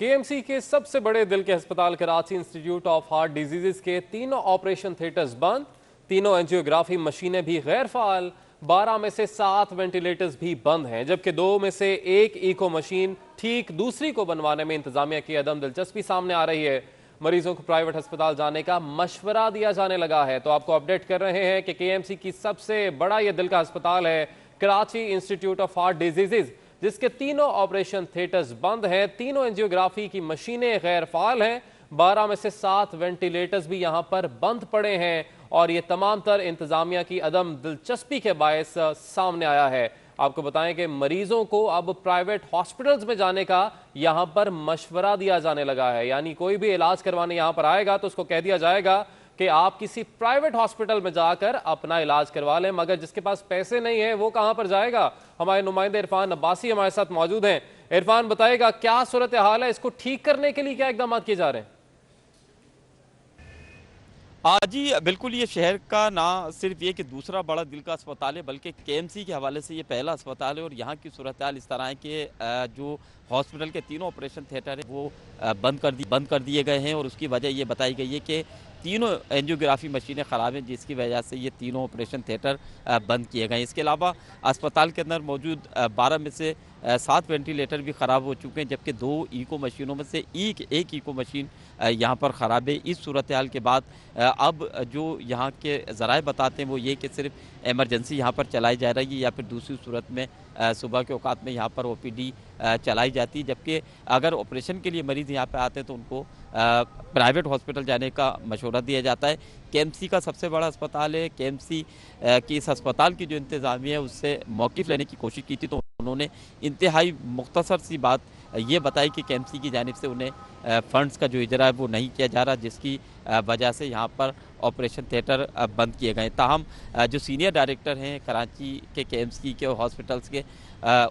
KMC के सबसे बड़े दिल के अस्पताल Karachi institute of heart diseases के तीनों ऑपरेशन थिएटर्स बंद, तीनों एंजियोग्राफी मशीनें भी गैर फाल, 12 में से 7 वेंटिलेटर्स भी बंद हैं, जबकि 2 में से एक इको मशीन ठीक दूसरी को बनवाने में इंतजामिया की अदम दिलचस्पी सामने आ रही है। मरीजों को प्राइवेट अस्पताल जाने का मशवरा दिया जाने लगा है। तो आपको अपडेट कर रहे हैं कि KMC की सबसे बड़ा ये दिल का अस्पताल है Karachi institute of heart diseases, जिसके तीनों ऑपरेशन थिएटर्स बंद हैं, तीनों एंजियोग्राफी की मशीनें गैर फाल हैं, 12 में से 7 वेंटिलेटर्स भी यहां पर बंद पड़े हैं और ये तमाम तर इंतजामिया की अदम दिलचस्पी के बायस सामने आया है। आपको बताएं कि मरीजों को अब प्राइवेट हॉस्पिटल्स में जाने का यहां पर मशवरा दिया जाने लगा है, यानी कोई भी इलाज करवाने यहां पर आएगा तो उसको कह दिया जाएगा कि आप किसी प्राइवेट हॉस्पिटल में जाकर अपना इलाज करवा लें, मगर जिसके पास पैसे नहीं है वो कहां पर जाएगा। हमारे नुमाइंदे इरफान अब्बासी हमारे साथ मौजूद हैं। इरफान, बताएगा क्या सूरत हाल है, इसको ठीक करने के लिए क्या इकदाम किए जा रहे हैं? जी बिल्कुल, ये शहर का ना सिर्फ ये कि दूसरा बड़ा दिल का अस्पताल है, बल्कि KMC के हवाले से ये पहला अस्पताल है। और यहाँ की सूरत हाल इस तरह है कि जो हॉस्पिटल के तीनों ऑपरेशन थिएटर है वो बंद कर दिए गए हैं। और उसकी वजह ये बताई गई है कि तीनों एंजियोग्राफी मशीनें ख़राब हैं, जिसकी वजह से ये तीनों ऑपरेशन थिएटर बंद किए गए हैं। इसके अलावा अस्पताल के अंदर मौजूद 12 में से 7 वेंटिलेटर भी ख़राब हो चुके हैं, जबकि 2 इको मशीनों में से एक इको मशीन यहाँ पर ख़राब है। इस सूरत हाल के बाद अब जो यहाँ के ज़राए बताते हैं वो ये कि सिर्फ इमरजेंसी यहाँ पर चलाई जा रही है, या फिर दूसरी सूरत में सुबह के औकात में यहाँ पर OPD चलाई जाती है। जबकि अगर ऑपरेशन के लिए मरीज़ यहाँ पे आते हैं तो उनको प्राइवेट हॉस्पिटल जाने का मशवरा दिया जाता है। KMC का सबसे बड़ा अस्पताल है। KMC की इस अस्पताल की जो इंतज़ामिया है उससे मौक़िफ़ लेने की कोशिश की थी, तो उन्होंने इंतहाई मुख्तसर सी बात ये बताई कि KMC की जानिब से उन्हें फ़ंड्स का जो इजरा है वो नहीं किया जा रहा, जिसकी वजह से यहाँ पर ऑपरेशन थिएटर बंद किए गए। ताहम जो सीनियर डायरेक्टर हैं कराची के KMC के हॉस्पिटल्स के,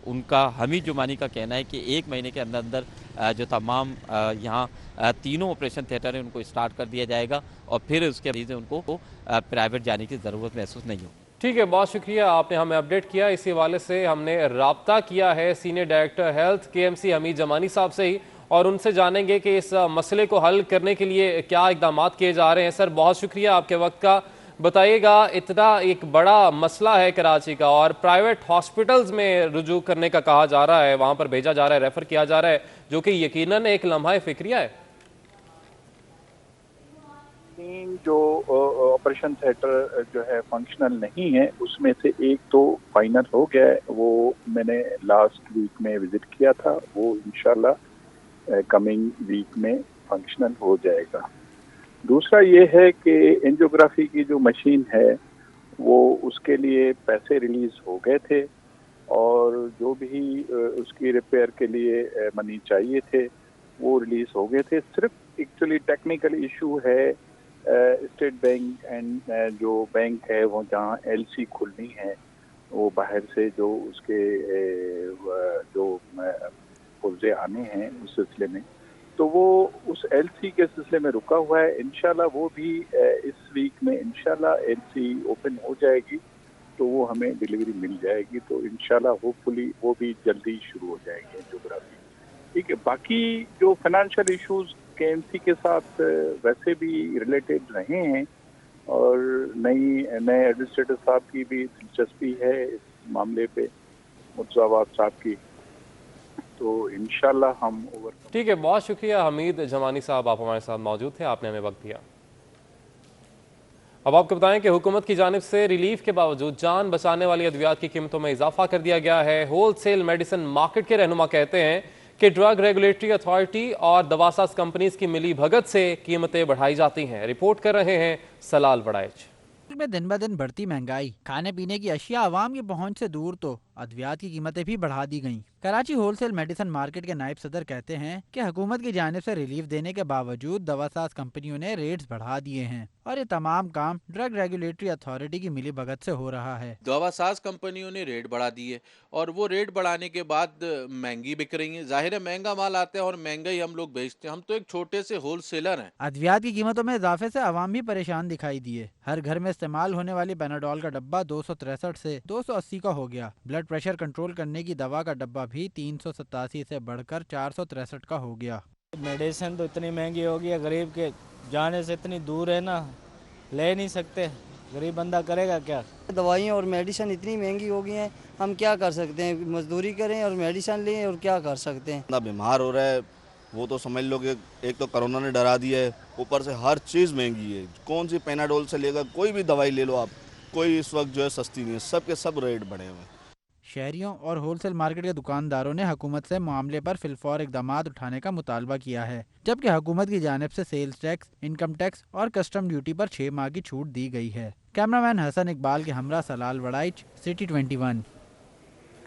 उनका हमीद जुमानी का कहना है कि 1 महीने के अंदर अंदर जो तमाम यहाँ तीनों ऑपरेशन थिएटर हैं उनको स्टार्ट कर दिया जाएगा और फिर उसके बाद उनको प्राइवेट जाने की ज़रूरत महसूस नहीं हो। ठीक है, बहुत शुक्रिया, आपने हमें अपडेट किया। इसी हवाले से हमने राब्ता किया है senior director health KMC Hamid जमानी साहब से ही, और उनसे जानेंगे कि इस मसले को हल करने के लिए क्या इकदाम किए जा रहे हैं। सर, बहुत शुक्रिया आपके वक्त का। बताइएगा, इतना एक बड़ा मसला है कराची का और प्राइवेट हॉस्पिटल्स में रुजू करने का कहा जा रहा है, वहाँ पर भेजा जा रहा है, रेफ़र किया जा रहा है, जो कि यकीनन एक लम्हा फिक्रिया है। जो ऑपरेशन थिएटर जो है फंक्शनल नहीं है, उसमें से एक तो फाइनल हो गया है, वो मैंने लास्ट वीक में विजिट किया था, वो इंशाल्लाह कमिंग वीक में फंक्शनल हो जाएगा। दूसरा ये है कि एंजियोग्राफी की जो मशीन है वो उसके लिए पैसे रिलीज हो गए थे और जो भी उसकी रिपेयर के लिए मनी चाहिए थे वो रिलीज हो गए थे। सिर्फ एक्चुअली टेक्निकल इशू है, स्टेट बैंक एंड जो बैंक है वो जहाँ LC खुलनी है वो बाहर से जो उसके जो पुर्जे आने हैं उस सिलसिले में, तो वो उस LC के सिलसिले में रुका हुआ है। इंशाल्लाह वो भी इस वीक में इंशाल्लाह LC ओपन हो जाएगी तो वो हमें डिलीवरी मिल जाएगी, तो इंशाल्लाह होपफुली वो भी जल्दी शुरू हो जाएगी एंजियोग्राफी। ठीक है, बाकी जो फाइनेंशियल इश्यूज KMC के साथ वैसे भी रिलेटेड रहे हैं और नए एडमिनिस्ट्रेटर साहब की भी दिलचस्पी है इस मामले पे, मुर्तज़ाबाद साहब की, तो इंशाल्लाह हम ओवर। ठीक है, बहुत शुक्रिया हमीद जमानी साहब, आप हमारे साथ मौजूद थे, आपने हमें वक्त दिया। अब आपको बताएं कि हुकूमत की जानिब से रिलीफ के बावजूद जान बचाने वाली अद्वियात की कीमतों में इजाफा कर दिया गया है। होल सेल मेडिसिन मार्केट के रहनुमा कहते हैं कि ड्रग रेगुलेटरी अथॉरिटी और दवासाज कंपनीज की मिली भगत से कीमतें बढ़ाई जाती हैं। रिपोर्ट कर रहे हैं सलाल बड़ाइच। में दिन ब दिन बढ़ती महंगाई, खाने पीने की अशिया आवाम की पहुंच से दूर, तो अद्वियात की कीमतें भी बढ़ा दी गईं। कराची होलसेल मेडिसिन मार्केट के नायब सदर कहते हैं कि हुकूमत की जानिब से रिलीफ देने के बावजूद दवासाज कंपनियों ने रेट्स बढ़ा दिए हैं और ये तमाम काम ड्रग रेगुलेटरी अथॉरिटी की मिली भगत से हो रहा है। दवासाज कंपनियों ने रेट बढ़ा दिए और वो रेट बढ़ाने के बाद महंगी बिक रही है। जाहिर है महंगा माल आता है और महंगा ही हम लोग बेचते हैं, हम तो एक छोटे से होलसेलर हैं। अद्वियात की कीमतों में इजाफे से आवाम भी परेशान दिखाई दिए। हर घर में इस्तेमाल होने वाली पेनाडोल का डब्बा 263 से 280 का हो गया। ब्लड प्रेशर कंट्रोल करने की दवा का डब्बा भी 387 से बढ़कर 463 का हो गया। मेडिसिन तो इतनी महंगी हो गई है, गरीब के जाने से इतनी दूर है ना, ले नहीं सकते, गरीब बंदा करेगा क्या। दवाइयाँ और मेडिसिन इतनी महंगी हो गई हैं, हम क्या कर सकते हैं, मजदूरी करें और मेडिसिन लें और क्या कर सकते हैं। ना बीमार हो रहा है वो तो समझ लो कि एक तो कोरोना ने डरा दिया है, ऊपर से हर चीज़ महंगी है। कौन सी पेनाडोल से लेकर कोई भी दवाई ले लो आप, कोई इस वक्त जो है सस्ती नहीं है, सब के सब रेट बढ़े हुए हैं। शहरियों और होलसेल मार्केट के दुकानदारों ने हुकूमत से मामले पर फिलफौर इक़दामात उठाने का मुतालबा किया है, जबकि हुकूमत की जानिब से सेल्स टैक्स, इनकम टैक्स और कस्टम ड्यूटी पर 6 माह की छूट दी गई है। कैमरामैन हसन इकबाल के हमरा सलाल वड़ाइच, सिटी 21।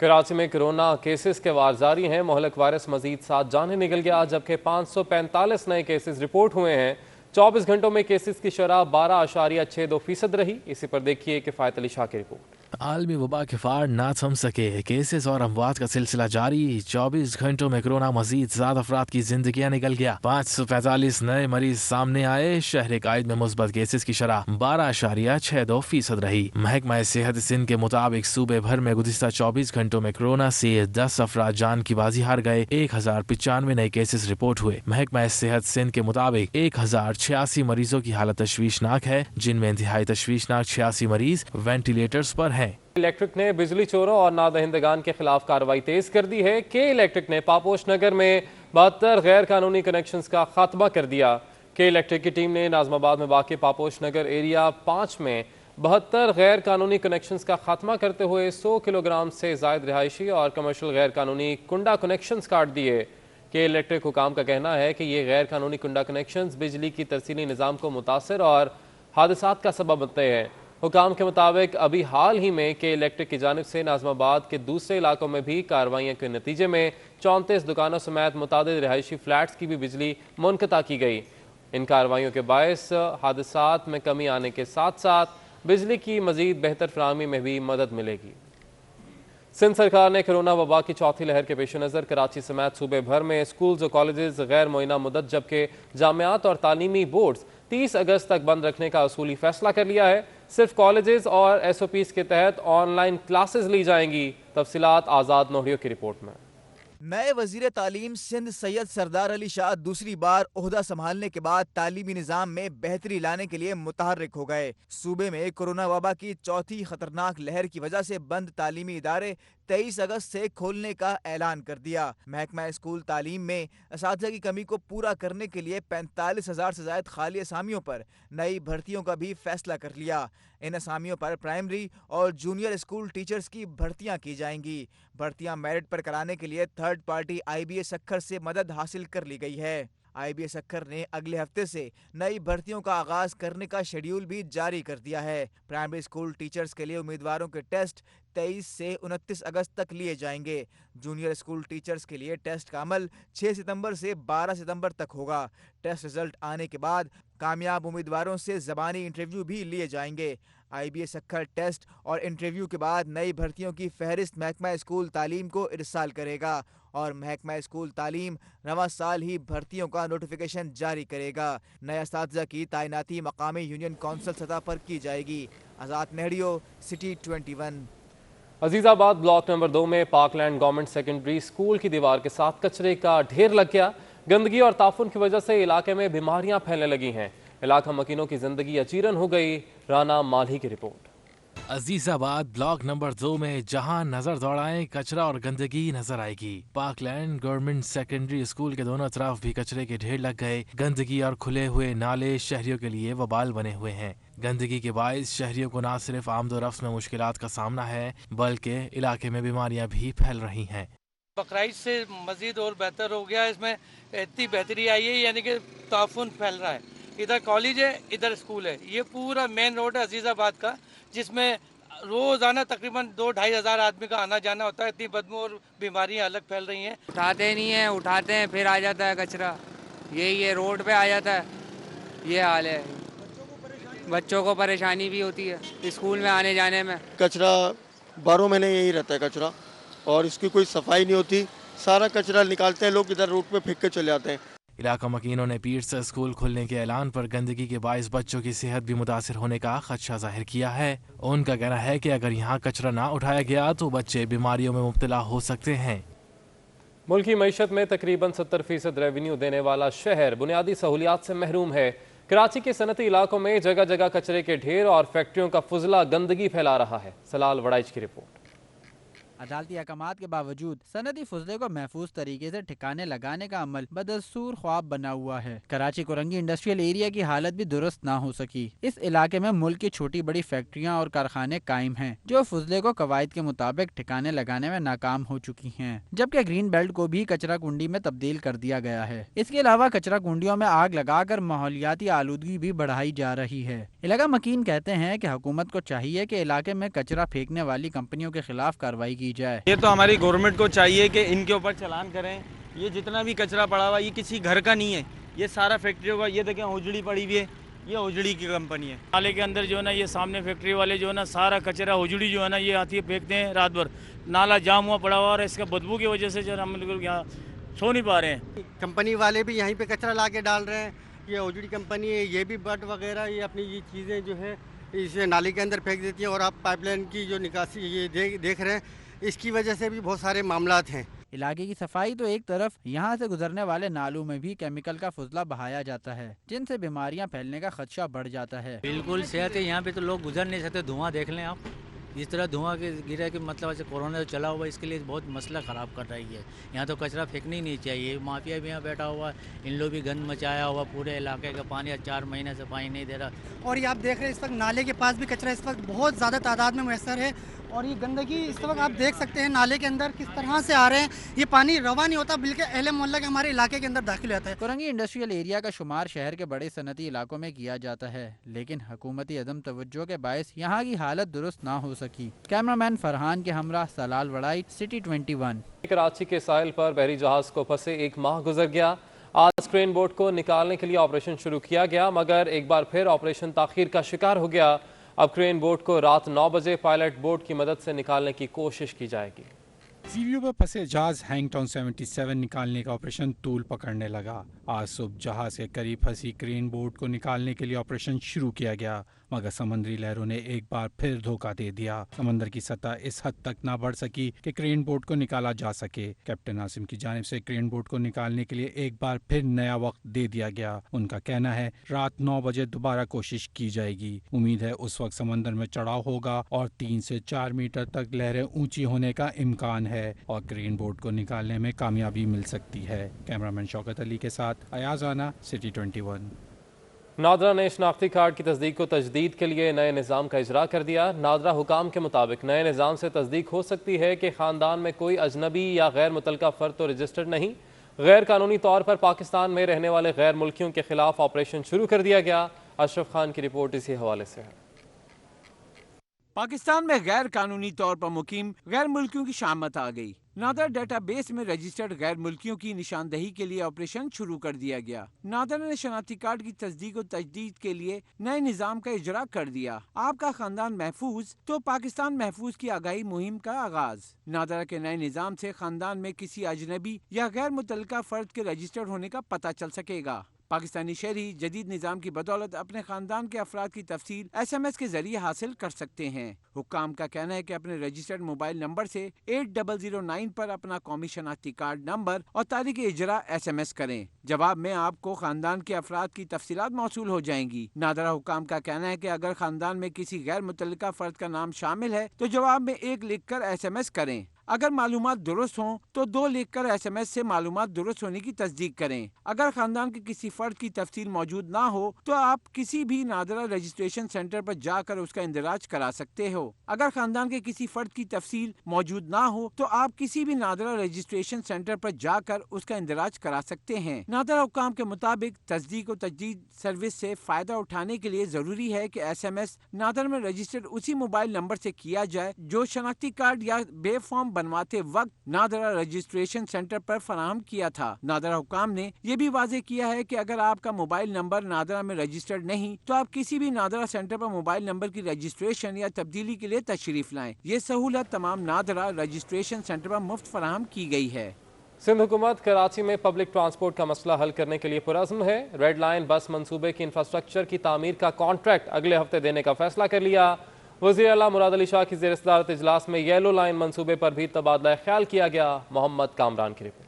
कराची में कोरोना केसेस के वार जारी हैं। मोहलक वायरस मजीद 7 जानें निकल गया, जबकि 545 नए केसेस रिपोर्ट हुए हैं। 24 घंटों में केसेस की शरह 12.62% रही। इसी पर देखिए किफ़ायत अली शाह की रिपोर्ट। आलमी वबा के फाड़ ना थम सके, केसेस और अमवात का सिलसिला जारी। 24 घंटों में कोरोना मजीद 7 अफराद की जिंदगियां निकल गया। 545 नए मरीज सामने आए। शहर कायद में मुस्बत केसेस की शरह 12.62% रही। महकमा सेहत सिंध के मुताबिक सूबे भर में गुज़िश्ता 24 घंटों में कोरोना से 10 अफराद जान की बाजी हार गए। 1095 नए केसेस रिपोर्ट हुए। महकमा सेहत सिंध के मुताबिक 1086 मरीजों की हालत तशवीशनाक है, जिनमें इंतहाई तशवीशनाक 86 मरीज वेंटिलेटर्स पर हैं। इलेक्ट्रिक ने बिजली चोरों और नादहिंदगान के खिलाफ कार्रवाई तेज कर दी है। के इलेक्ट्रिक ने पापोश नगर में 72 गैर कानूनी कनेक्शंस का खात्मा कर दिया। के इलेक्ट्रिक की टीम ने नाजमाबाद में वाक़ पापोश नगर एरिया 5 में 72 गैर कानूनी कनेक्शंस का खात्मा करते हुए 100 किलोग्राम से जायद रिहायशी और कमर्शियल गैर कानूनी कुंडा कनेक्शंस काट दिए। के इलेक्ट्रिक हुकाम का कहना है कि ये गैर कानूनी कुंडा कनेक्शंस बिजली की तरसीली निज़ाम को मुतासर और हादसात का सबब बनते हैं। हुकाम के मुताबिक अभी हाल ही में के इलेक्ट्रिक की जानिब से नाजमाबाद के दूसरे इलाकों में भी कार्रवाइयों के नतीजे में 34 दुकानों समेत मुतादिद रिहायशी फ्लैट्स की भी बिजली मुनक़ता की गई। इन कार्रवाइयों के बायस हादसात में कमी आने के साथ साथ बिजली की मजीद बेहतर फराहमी में भी मदद मिलेगी। सिंध सरकार ने कोरोना वबा की चौथी लहर के पेश नज़र कराची समेत सूबे भर में स्कूल्स और कॉलेजेस गैर मुइना मुद्दत, जबकि जामियात और तालीमी बोर्ड्स 30 अगस्त तक बंद रखने का असूली फैसला कर लिया है। सिर्फ कॉलेजेस और SOPs के तहत ऑनलाइन क्लासेस ली जाएंगी। तफसीलात आज़ाद नोहरियो की रिपोर्ट में। नए वजीर तालीम सिंध सैयद सरदार अली शाह दूसरी बार ओहदा संभालने के बाद तालीमी निज़ाम में बेहतरी लाने के लिए मुतहर्रिक हो गए। सूबे में कोरोना वबा की चौथी खतरनाक लहर की वजह से बंद तालीमी इदारे 23 अगस्त से खोलने का ऐलान कर दिया। महकमा स्कूल तालीम में असातिज़ा की कमी को पूरा करने के लिए 45,000 से ज़ायद खाली असामियों पर नई भर्तियों का भी फैसला कर लिया। इन असामियों पर प्राइमरी और जूनियर स्कूल टीचर्स की भर्तियां की जाएंगी। भर्तियां मेरिट पर कराने के लिए थर्ड पार्टी IBA सक्खर से मदद हासिल कर ली गई है। IBA सक्खर ने अगले हफ्ते से नई भर्तियों का आगाज करने का शेड्यूल भी जारी कर दिया है। प्राइमरी स्कूल टीचर्स के लिए उम्मीदवारों के टेस्ट 23 से 29 अगस्त तक लिए जाएंगे। जूनियर स्कूल टीचर्स के लिए टेस्ट का अमल 6 सितंबर से 12 सितंबर तक होगा। टेस्ट रिजल्ट आने के बाद कामयाब उम्मीदवारों से ज़बानी इंटरव्यू भी लिए जाएंगे। IBA सक्खर टेस्ट और इंटरव्यू के बाद नई भर्तियों की फहरिस्त महकमा स्कूल तालीम को इरसाल करेगा और महकमा स्कूल तालीम रवां साल ही भर्तियों का नोटिफिकेशन जारी करेगा। नए असातिज़ा की तैनाती मकामी यूनियन कौंसिल सतह पर की जाएगी। आज़ाद नहरियो, सिटी 21। अजीज़ाबाद ब्लॉक नंबर 2 में पार्कलैंड गवर्नमेंट सेकेंडरी स्कूल की दीवार के साथ कचरे का ढेर लग गया। गंदगी और ताफुन की वजह से इलाके में बीमारियां फैलने लगी हैं। इलाका मकीनों की जिंदगी अचीरन हो गई। राना माली की रिपोर्ट। अजीजाबाद ब्लॉक नंबर 2 में जहां नजर दौड़ाएं कचरा और गंदगी नजर आएगी। पार्कलैंड गवर्नमेंट सेकेंडरी स्कूल के दोनों तरफ भी कचरे के ढेर लग गए। गंदगी और खुले हुए नाले शहरियों के लिए वबाल बने हुए हैं। गंदगी के बायस शहरियों को न सिर्फ आमदोरफ्त में मुश्किलात का सामना है, बल्कि इलाके में बीमारियां भी फैल रही हैं। बकराइद से मजीद और बेहतर हो गया। इसमें इतनी बेहतरी आई है, यानी कि ताफुन फैल रहा है। इधर कॉलेज है, इधर स्कूल है। ये पूरा मेन रोड है अजीज़ाबाद का, जिसमें रोजाना तकरीबन 2-2.5 हज़ार आदमी का आना जाना होता है। इतनी बदबू और बीमारियां अलग फैल रही हैं। उठाते नहीं है, उठाते हैं फिर आ जाता है कचरा। ये रोड पे आ जाता है। ये हाल है। बच्चों को परेशानी भी होती है स्कूल में आने जाने में। कचरा 12 महीने यही रहता है कचरा, और इसकी कोई सफाई नहीं होती। सारा कचरा निकालते हैं लोग, इधर रोड पे फेंक के चले जाते हैं। इलाका मकीनों ने पीर से स्कूल खुलने के ऐलान पर गंदगी के बायस बच्चों की सेहत भी मुतासिर होने का खदशा जाहिर किया है। उनका कहना है कि अगर यहाँ कचरा ना उठाया गया तो बच्चे बीमारियों में मुब्तला हो सकते हैं। मुल्की मईशत में तकरीबन 70% रेवेन्यू देने वाला शहर बुनियादी सहूलियात से महरूम है। कराची के सनती इलाकों में जगह जगह कचरे के ढेर और फैक्ट्रियों का फुजला गंदगी फैला रहा है। सलाल वड़ाइच की रिपोर्ट। अदालती अहकामात के बावजूद सनदी फुजले को महफूज तरीके से ठिकाने लगाने का अमल बदस्तूर ख्वाब बना हुआ है। कराची कोरंगी इंडस्ट्रियल एरिया की हालत भी दुरुस्त ना हो सकी। इस इलाके में मुल्क की छोटी बड़ी फैक्ट्रियां और कारखाने कायम हैं, जो फुजले को कवायद के मुताबिक ठिकाने लगाने में नाकाम हो चुकी हैं, जबकि ग्रीन बेल्ट को भी कचरा कुंडी में तब्दील कर दिया गया है। इसके अलावा कचरा कुंडियों में आग लगाकर माहौलियाती आलूदगी भी बढ़ाई जा रही है। इलाका मकीन कहते हैं कि हुकूमत को चाहिए कि इलाके में कचरा फेंकने वाली कंपनियों के खिलाफ कार्रवाई की जाए। ये तो हमारी गवर्नमेंट को चाहिए कि इनके ऊपर चालान करें। ये जितना भी कचरा पड़ा हुआ ये किसी घर का नहीं है, ये सारा फैक्ट्रियों का। ये देखें उजड़ी पड़ी हुई है, ये उजड़ी की कंपनी है। नाले के अंदर जो है ना, ये सामने फैक्ट्री वाले जो है ना, सारा कचरा उजड़ी जो है ना, ये आती है फेंकते हैं रात भर। नाला जाम हुआ पड़ा हुआ और इसका बदबू की वजह से जो हम लोग यहाँ सो नहीं पा रहे हैं। कंपनी वाले भी यहीं पे कचरा ला के डाल रहे हैं। ये उजड़ी कंपनी है, ये भी बट वगैरह ये अपनी ये चीज़ें जो है इसे नाले के अंदर फेंक देती हैं। और आप पाइपलाइन की जो निकासी ये देख रहे हैं, इसकी वजह से भी बहुत सारे मामलात हैं। इलाके की सफाई तो एक तरफ, यहाँ से गुजरने वाले नालों में भी केमिकल का फुजला बहाया जाता है, जिनसे बीमारियाँ फैलने का खदशा बढ़ जाता है। बिल्कुल सेहत है, यहाँ पे तो लोग गुजर नहीं सकते। धुआं देख लें आप, इस तरह धुआं के गिरा कि मतलब ऐसे कोरोना जो चला हुआ है, इसके लिए बहुत मसला ख़राब कर रही है। यहाँ तो कचरा फेंकना ही नहीं चाहिए। माफिया भी यहाँ बैठा हुआ, इन लोग भी गंद मचाया हुआ, पूरे इलाके का पानी 4 महीने से पानी नहीं दे रहा। और ये आप देख रहे हैं इस वक्त नाले के पास भी कचरा इस वक्त बहुत ज़्यादा तादाद में मैसर है। और ये गंदगी इस वक्त आप देख सकते हैं नाले के अंदर किस तरह से आ रहे हैं। ये पानी रवा नहीं होता, बल्कि अहले मोहल्ला के हमारे इलाके के अंदर दाखिल होता है। कोरंगी इंडस्ट्रियल एरिया का शुमार शहर के बड़े सनती इलाकों में किया जाता है, लेकिन हुकूमती अदम तवज्जो के बायस यहाँ की हालत दुरुस्त ना हो सकी। कैमरामैन फरहान के हमरा सलाल वड़ाई, सिटी 21। कराची के साहिल पर बहरी जहाज को फंसे 1 माह गुजर गया। आज क्रेन बोट को निकालने के लिए ऑपरेशन शुरू किया गया, मगर एक बार फिर ऑपरेशन ताखीर का शिकार हो गया। अब क्रेन बोट को रात 9 बजे पायलट बोट की मदद से निकालने की कोशिश की जाएगी। सीवियो पर फंसे जहाज हैंगटाउन 77 निकालने का ऑपरेशन तूल पकड़ने लगा। आज सुबह जहाज के करीब फंसी क्रेन बोट को निकालने के लिए ऑपरेशन शुरू किया गया, मगर समंदरी लहरों ने एक बार फिर धोखा दे दिया। समंदर की सतह इस हद तक ना बढ़ सकी कि क्रेन बोट को निकाला जा सके। कैप्टन आसिम की जानिब से क्रेन बोट को निकालने के लिए एक बार फिर नया वक्त दे दिया गया। उनका कहना है रात 9 बजे दोबारा कोशिश की जाएगी। उम्मीद है उस वक्त समंदर में चढ़ाव होगा और 3 से 4 मीटर तक लहरें ऊंची होने का इम्कान है और क्रेन बोट को निकालने में कामयाबी मिल सकती है। कैमरामैन शौकत अली के साथ अयाज आना, सिटी 21। नादरा ने शनाख्ती कार्ड की तस्दीक को तजदीद के लिए नए निज़ाम का इजरा कर दिया। नादरा हुकाम के मुताबिक नए निज़ाम से तस्दीक हो सकती है कि ख़ानदान में कोई अजनबी या गैर मुतलका फ़र्द तो रजिस्टर्ड नहीं। गैर कानूनी तौर पर पाकिस्तान में रहने वाले गैर मुल्कियों के खिलाफ ऑपरेशन शुरू कर दिया गया। अशरफ खान की रिपोर्ट इसी हवाले से है। पाकिस्तान में गैर कानूनी तौर पर मुकीम गैर मुल्कियों की शामत आ गई। नादरा डेटाबेस में रजिस्टर्ड गैर मुल्कियों की निशानदही के लिए ऑपरेशन शुरू कर दिया गया। नादरा ने शनाख्ती कार्ड की तस्दीक और तजदीद के लिए नए निज़ाम का इजरा कर दिया। आपका खानदान महफूज तो पाकिस्तान महफूज की आगाही मुहिम का आगाज। नादरा के नए निज़ाम से खानदान में किसी अजनबी या गैर मुतल्लका फर्द के रजिस्टर्ड होने का पता चल सकेगा। पाकिस्तानी शहरी जदीद निज़ाम की बदौलत अपने खानदान के अफराद की तफसील SMS के जरिए हासिल कर सकते हैं। हुक्काम का कहना है कि अपने रजिस्टर्ड मोबाइल नंबर से 8009 पर अपना कौमी शनाख्ती कार्ड नंबर और तारीख इजरा SMS करें। जवाब में आपको खानदान के अफराद की तफसीलात मौसूल हो जाएंगी। नादरा हुक्काम का कहना है कि अगर खानदान में किसी गैर मुतल्लिका फर्द का नाम शामिल है तो जवाब में 1 लिखकर SMS करें। अगर मालूमात दुरुस्त हों तो 2 लिखकर SMS से मालूमात दुरुस्त होने की तस्दीक करें। अगर खानदान के किसी फर्द की तफसील मौजूद ना हो तो आप किसी भी नादरा रजिस्ट्रेशन सेंटर पर जाकर उसका इंदराज करा सकते हो। अगर खानदान के किसी फर्द की तफसील मौजूद ना हो तो आप किसी भी नादरा रजिस्ट्रेशन सेंटर पर जाकर उसका इंदराज करा सकते हैं। नादरा हुक्काम के मुताबिक तस्दीक और तजदीद सर्विस से फायदा उठाने के लिए जरूरी है कि SMS नादरा में रजिस्टर्ड उसी मोबाइल नंबर से किया जाए जो शनाख्ती कार्ड या बे फॉर्म बनवाते वक्त नादरा रजिस्ट्रेशन सेंटर पर फराहम किया था। नादरा हुक्काम ने यह भी वाज़ेह किया है कि अगर आपका मोबाइल नंबर नादरा में रजिस्टर्ड नहीं तो आप किसी भी नादरा सेंटर पर मोबाइल नंबर की रजिस्ट्रेशन या तब्दीली के लिए तशरीफ लाएं। ये सहूलत तमाम नादरा रजिस्ट्रेशन सेंटर पर मुफ्त फराहम की गई है। सिंध हुकूमत कराची में पब्लिक ट्रांसपोर्ट का मसला हल करने के लिए पुरज़्म है। रेड लाइन बस मंसूबे की इंफ्रास्ट्रक्चर की तामीर का कॉन्ट्रैक्ट अगले हफ्ते देने का फैसला कर लिया। वज़ीर आला मुराद अली शाह की ज़ेर-ए-सदारत इजलास में येलो लाइन मंसूबे पर भी तबादला ख्याल किया गया। मोहम्मद कामरान की रिपोर्ट।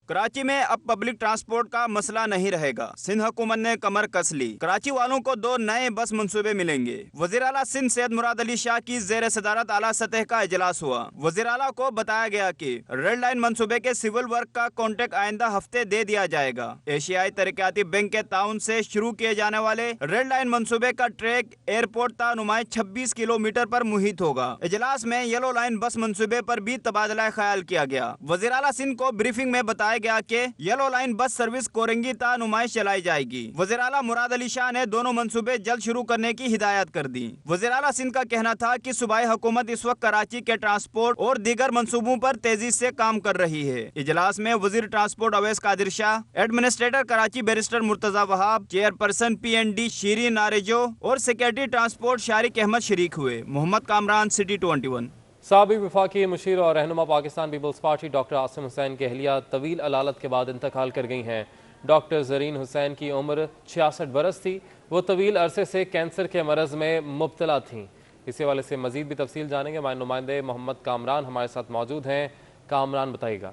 کراچی میں اب پبلک ٹرانسپورٹ کا مسئلہ نہیں رہے گا، سندھ حکومت نے کمر کس لی، کراچی والوں کو 2 نئے بس منصوبے ملیں گے۔ وزیر اعلیٰ سندھ سید مراد علی شاہ کی زیر صدارت اعلیٰ سطح کا اجلاس ہوا۔ وزیر اعلیٰ کو بتایا گیا کہ ریڈ لائن منصوبے کے سول ورک کا کانٹریکٹ آئندہ ہفتے دے دیا جائے گا۔ ایشیائی ترقیاتی بینک کے تعاون سے شروع کیے جانے والے ریڈ لائن منصوبے کا ٹریک ایئرپورٹ تا نمائیں 26 کلومیٹر پر محیط ہوگا۔ اجلاس میں یلو لائن بس منصوبے پر بھی تبادلہ خیال کیا گیا۔ وزیر اعلیٰ سندھ کو بریفنگ میں بتایا گیا کہ yellow line bus service Korangi تا نمائش چلائی جائے گی۔ وزیر اعلیٰ مراد علی شاہ نے دونوں منصوبے جلد شروع کرنے کی ہدایت کر دی۔ وزیر اعلیٰ سندھ کا کہنا تھا کہ صوبائی حکومت اس وقت کراچی کے ٹرانسپورٹ اور دیگر منصوبوں پر تیزی سے کام کر رہی ہے۔ اجلاس میں وزیر transport Awais Qadir Shah, administrator Karachi barrister Murtaza Wahab, chairperson PND Shireen Narejo اور سیکریٹری ٹرانسپورٹ شارق احمد شریک ہوئے۔ محمد کامران، سٹی 21۔ سابق وفاقی مشیر اور رہنما پاکستان پیپلز پارٹی ڈاکٹر عاصم حسین کی اہلیہ طویل علالت کے بعد انتقال کر گئی ہیں۔ ڈاکٹر زرین حسین کی عمر 66 برس تھی۔ وہ طویل عرصے سے کینسر کے مرض میں مبتلا تھیں۔ اسی حوالے سے مزید بھی تفصیل جانیں گے۔ ہمارے نمائندے محمد کامران ہمارے ساتھ موجود ہیں۔ کامران بتائیے گا۔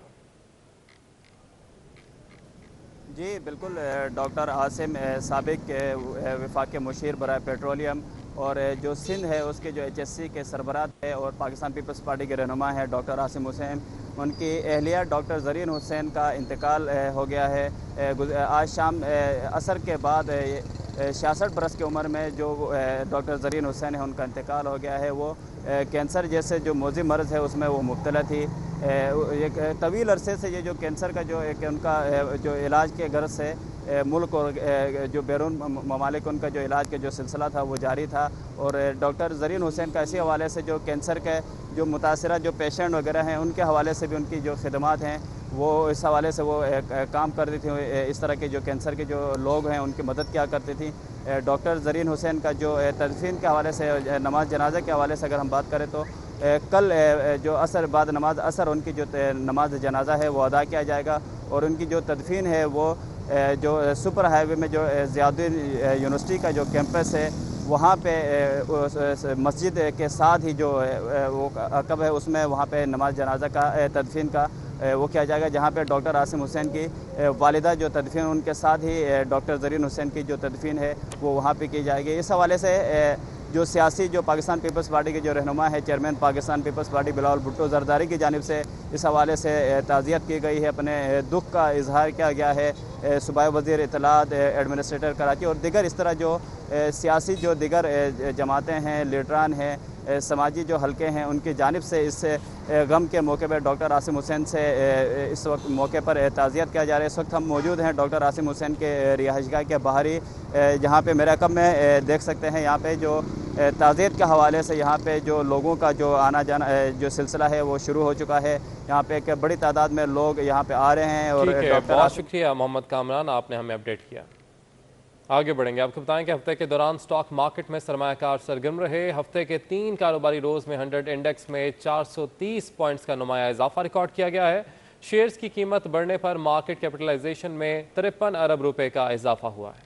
جی بالکل، ڈاکٹر عاصم سابق وفاقی مشیر برائے پیٹرولیم اور جو سندھ ہے اس کے جو HSC کے سربراہ ہے اور پاکستان پیپلز پارٹی کے رہنما ہے ڈاکٹر عاصم حسین، ان کی اہلیہ ڈاکٹر زرین حسین کا انتقال ہو گیا ہے۔ آج شام عصر کے بعد 66 برس کی عمر میں جو ڈاکٹر زرین حسین ہے ان کا انتقال ہو گیا ہے۔ وہ کینسر جیسے جو موذی مرض ہے اس میں وہ مبتلا تھی۔ ایک طویل عرصے سے یہ جو کینسر کا جو ایک ان کا جو علاج کے غرض سے ملک اور جو بیرون ممالک ان کا جو علاج کا جو سلسلہ تھا وہ جاری تھا، اور ڈاکٹر زرین حسین کا اسی حوالے سے جو کینسر کے جو متاثرہ جو پیشنٹ وغیرہ ہیں ان کے حوالے سے بھی ان کی جو خدمات ہیں وہ اس حوالے سے وہ کام کرتی تھیں۔ اس طرح کے جو کینسر کے جو لوگ ہیں ان کی مدد کیا کرتی تھیں۔ ڈاکٹر زرین حسین کا جو تدفین کے حوالے سے نماز جنازہ کے حوالے سے اگر ہم بات کریں تو کل جو عصر بعد نماز عصر ان کی جو نماز جنازہ ہے وہ ادا کیا جائے گا، اور ان کی جو تدفین ہے وہ جو سپر ہائی وے میں جو ضیاء الدین یونیورسٹی کا جو کیمپس ہے وہاں پہ مسجد کے ساتھ ہی جو وہ عقب ہے اس میں وہاں پہ نماز جنازہ کا تدفین کا وہ کیا جائے گا، جہاں پہ ڈاکٹر عاصم حسین کی والدہ جو تدفین ان کے ساتھ ہی ڈاکٹر زرین حسین کی جو تدفین ہے وہ وہاں پہ کی جائے گی۔ اس حوالے سے جو سیاسی جو پاکستان پیپلز پارٹی کے جو رہنما ہے چیئرمین پاکستان پیپلز پارٹی بلاول بھٹو زرداری کی جانب سے اس حوالے سے تعزیت کی گئی ہے، اپنے دکھ کا اظہار کیا گیا ہے۔ صوبائی وزیر اطلاعات، ایڈمنسٹریٹر کراچی اور دیگر اس طرح جو سیاسی جو دیگر جماعتیں ہیں، لیڈران ہیں، سماجی جو حلقے ہیں ان کی جانب سے اس غم کے موقع پر ڈاکٹر عاصم حسین سے اس وقت موقع پر تعزیت کیا جا رہا ہے۔ اس وقت ہم موجود ہیں ڈاکٹر عاصم حسین کے رہائش گاہ کے باہری، جہاں پہ میرے عقب میں دیکھ سکتے ہیں یہاں پہ جو تعزیت کے حوالے سے یہاں پہ جو لوگوں کا جو آنا جانا جو سلسلہ ہے وہ شروع ہو چکا ہے۔ یہاں پہ ایک بڑی تعداد میں لوگ یہاں پہ آ رہے ہیں۔ اور بہت شکریہ محمد کامران، آپ نے ہمیں اپڈیٹ کیا۔ آگے بڑھیں گے، آپ کو بتائیں کہ ہفتے کے دوران سٹاک مارکیٹ میں سرمایہ کار سرگرم رہے۔ ہفتے کے 3 کاروباری روز میں 100 انڈیکس میں 430 پوائنٹس کا نمایاں اضافہ ریکارڈ کیا گیا ہے۔ شیئرز کی قیمت بڑھنے پر مارکیٹ کیپٹلائزیشن میں 53 ارب روپے کا اضافہ ہوا ہے۔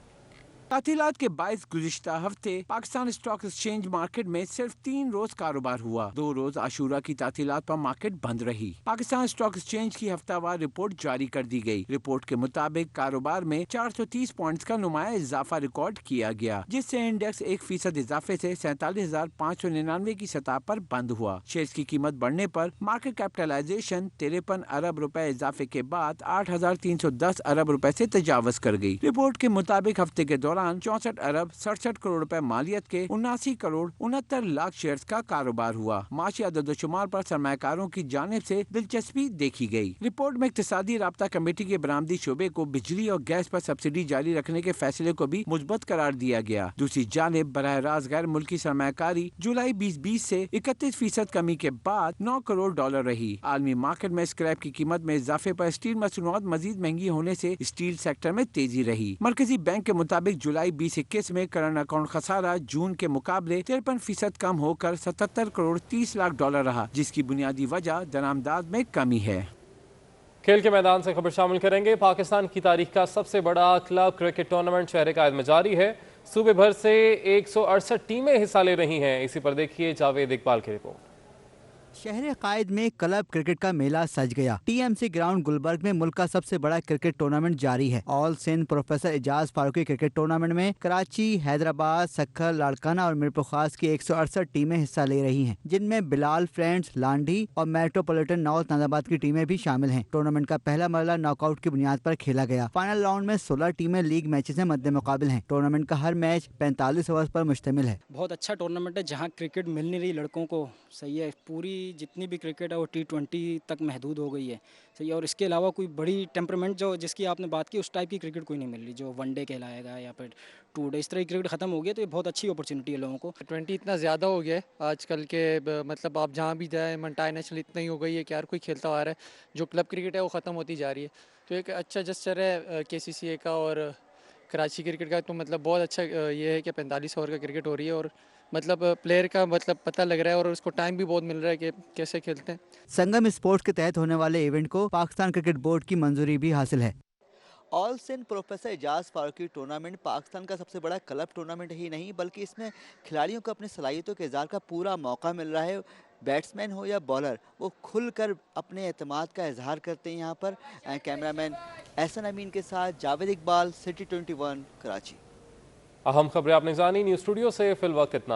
تعطیلات کے باعث گزشتہ ہفتے پاکستان اسٹاک ایکسچینج مارکیٹ میں صرف 3 روز کاروبار ہوا۔ 2 روز عاشورہ کی تعطیلات پر مارکیٹ بند رہی۔ پاکستان اسٹاک ایکسچینج کی ہفتہ وار رپورٹ جاری کر دی گئی۔ رپورٹ کے مطابق کاروبار میں 430 پوائنٹس کا نمایاں اضافہ ریکارڈ کیا گیا، جس سے انڈیکس 1% اضافے سے 47,599 کی سطح پر بند ہوا۔ شیئرز کی قیمت بڑھنے پر مارکیٹ کیپٹلائزیشن 53 ارب روپے اضافے کے بعد 8,310 ارب روپے سے تجاوز کر گئی۔ رپورٹ کے مطابق ہفتے کے دوران 64 ارب 67 کروڑ روپے مالیت کے 79 کروڑ 69 لاکھ شیئرز کا کاروبار ہوا۔ معاشی عدد و شمار پر سرمایہ کاروں کی جانب سے دلچسپی دیکھی گئی۔ رپورٹ میں اقتصادی رابطہ کمیٹی کے برآمدی شعبے کو بجلی اور گیس پر سبسڈی جاری رکھنے کے فیصلے کو بھی مثبت قرار دیا گیا۔ دوسری جانب براہ راست غیر ملکی سرمایہ کاری جولائی 2020 سے 31% کمی کے بعد 9 کروڑ ڈالر رہی۔ عالمی مارکیٹ میں اسکریپ کی قیمت میں اضافے پر اسٹیل مصنوعات مزید مہنگی ہونے سے اسٹیل سیکٹر میں تیزی رہی۔ مرکزی بینک کے مطابق جولائی 2021 میں کرنٹ اکاؤنٹ خسارہ جون کے مقابلے 53% کم ہو کر 77 کروڑ 30 لاکھ ڈالر رہا، جس کی بنیادی وجہ درآمدات میں کمی ہے۔ کھیل کے میدان سے خبر شامل کریں گے۔ پاکستان کی تاریخ کا سب سے بڑا کلب کرکٹ ٹورنامنٹ شہر قائد میں جاری ہے۔ صوبے بھر سے 168 ٹیمیں حصہ لے رہی ہیں۔ اسی پر دیکھیے جاوید اقبال کی رپورٹ۔ शहर कायद में क्लब क्रिकेट का मेला सज गया। टीएमसी ग्राउंड गुलबर्ग में मुल्क का सबसे बड़ा क्रिकेट टूर्नामेंट जारी है। All Sindh professor Ejaz Farooqui cricket tournament में कराची, हैदराबाद, सक्खर, लाड़काना और मीरपुर की 168 टीमें हिस्सा ले रही हैं, जिनमें बिलाल फ्रेंड्स, लांडी और मेट्रोपॉलिटन नॉर्थ नाजाबाद की टीमें भी शामिल हैं। टूर्नामेंट का पहला मरला नॉकआउट की बुनियाद पर खेला गया। फाइनल राउंड में 16 टीमें लीग मैचेस में मद्दे मुकाबिल हैं। टूर्नामेंट का हर मैच 45 ओवर्स पर मुश्तमिल है। बहुत अच्छा टूर्नामेंट है जहाँ क्रिकेट मिल नहीं रही लड़कों को। सही है, पूरी जितनी भी क्रिकेट है वो T20 तक महदूद हो गई है। सही है, और इसके अलावा कोई बड़ी टेम्परामेंट जो जिसकी आपने बात की उस टाइप की क्रिकेट कोई नहीं मिल रही, जो वनडे कहलाएगा या फिर 2 डे, इस तरह की क्रिकेट खत्म हो गया। तो ये बहुत अच्छी अपॉर्चुनिटी है लोगों को। 20 इतना ज़्यादा हो गया है आजकल के, मतलब आप जहाँ भी जाए इंटरनेशनल इतना ही हो गई है कि यार कोई खेलता आ रहा है। जो क्लब क्रिकेट है वो ख़त्म होती जा रही है। तो एक अच्छा जस्चर है KCCA का और कराची क्रिकेट का। तो मतलब बहुत अच्छा ये है कि 45 ओवर का क्रिकेट हो रही है और मतलब प्लेयर का मतलब पता लग रहा है और उसको टाइम भी बहुत मिल रहा है कि कैसे खेलते हैं। संगम स्पोर्ट्स के तहत होने वाले इवेंट को पाकिस्तान क्रिकेट बोर्ड की मंजूरी भी हासिल है। All Sindh professor Ejaz Farooqui tournament Pakistan का सबसे बड़ा क्लब टूर्नामेंट ही नहीं, बल्कि इसमें खिलाड़ियों को अपनी सलाहियतों के इज़हार का पूरा मौका मिल रहा है। बैट्समैन हो या बॉलर, वो खुलकर अपने एतमाद का इजहार करते हैं। यहाँ पर कैमरामैन एहसन अमीन के साथ जावेद इकबाल, सिटी 21 कराची। अहम खबरें आपने जानी। न्यूज़ स्टूडियो से फिल वक्त इतना।